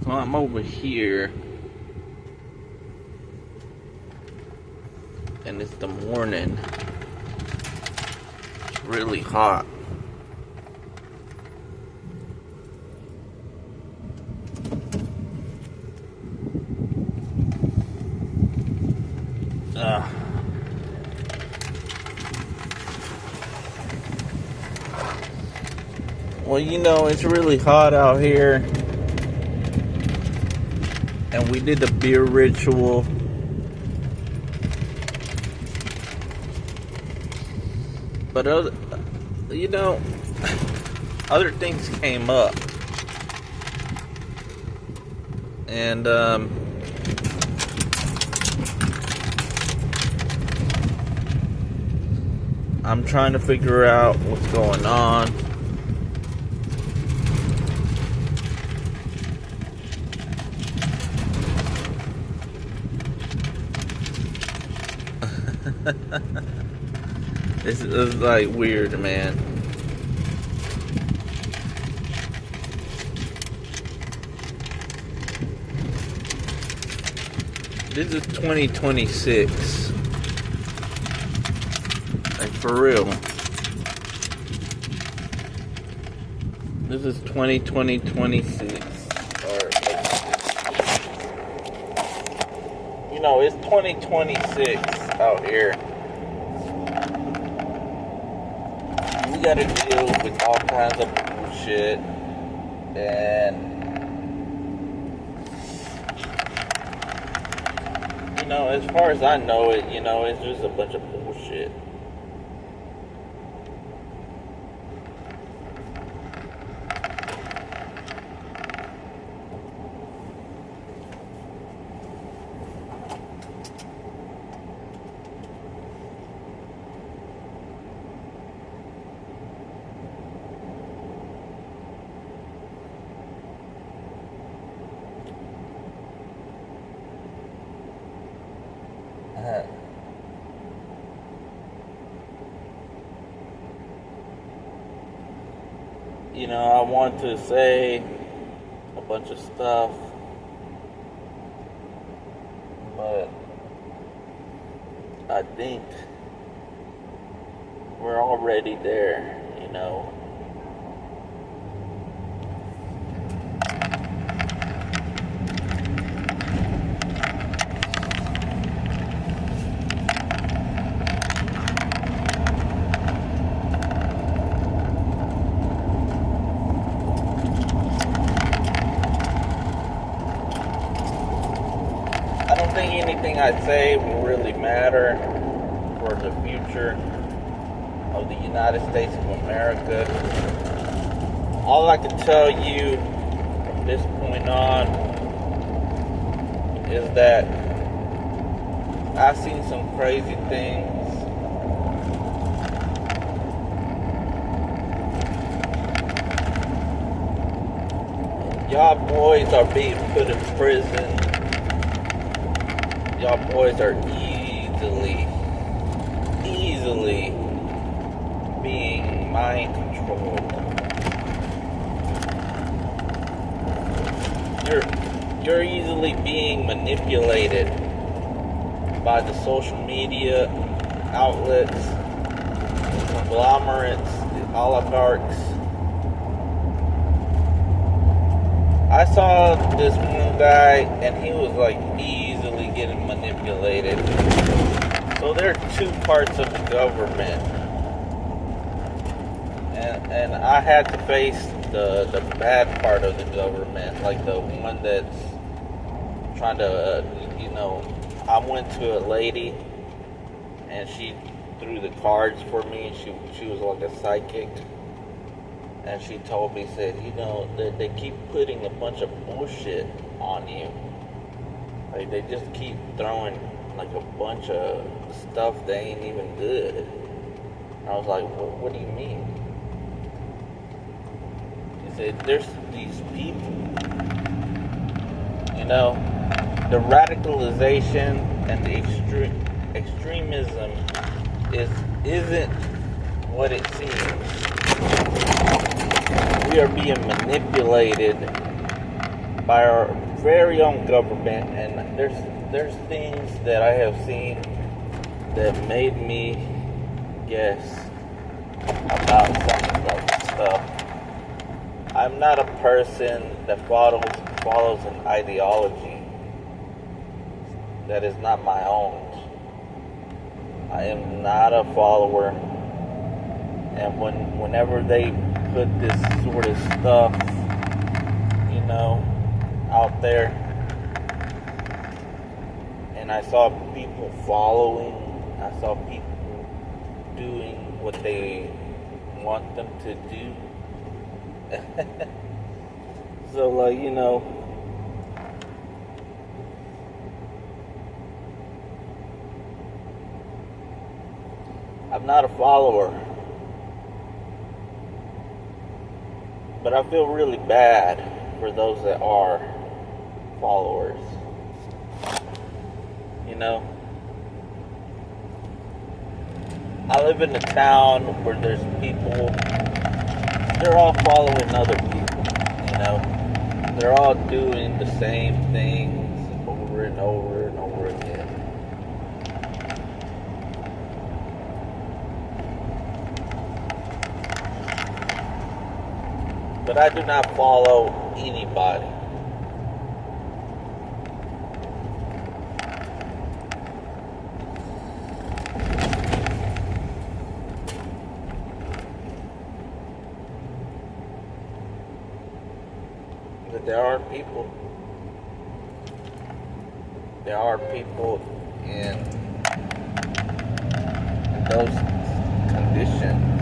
So I'm over here, and it's the morning. It's really hot. Well, you know, it's really hot out here. And we did the beer ritual. But other things came up. And I'm trying to figure out what's going on. This is like weird, man. This is 2026. Like, for real. This is 2026. You know, it's 2026 out here. We gotta deal with all kinds of bullshit. And you know, as far as I know it, you know, it's just a bunch of bullshit. You know, I want to say a bunch of stuff, but I think we're already there, you know. I don't think anything I say will really matter for the future of the United States of America. All I can tell you from this point on is that I've seen some crazy things. Y'all boys are being put in prison. Y'all boys are easily being mind controlled. You're easily being manipulated by the social media outlets, the conglomerates, the oligarchs. I saw this one guy and he was like easily getting manipulated. So there are two parts of the government. And I had to face the bad part of the government, like the one that's trying to, I went to a lady and she threw the cards for me. She was like a psychic. And she told me, said, they keep putting a bunch of bullshit on you. Like, they just keep throwing, like, a bunch of stuff that ain't even good. And I was like, what do you mean? She said, there's these people, the radicalization and the extremism isn't what it seems. We are being manipulated by our very own government, and there's things that I have seen that made me guess about some of that stuff. I'm not a person that follows an ideology that is not my own. I am not a follower, and whenever they put this sort of stuff, out there, and I saw people following, I saw people doing what they want them to do. So, I'm not a follower, but I feel really bad for those that are followers. I live in a town where there's people, they're all following other people. They're all doing the same things over and over and over again. But I do not follow anybody. But there are people in those conditions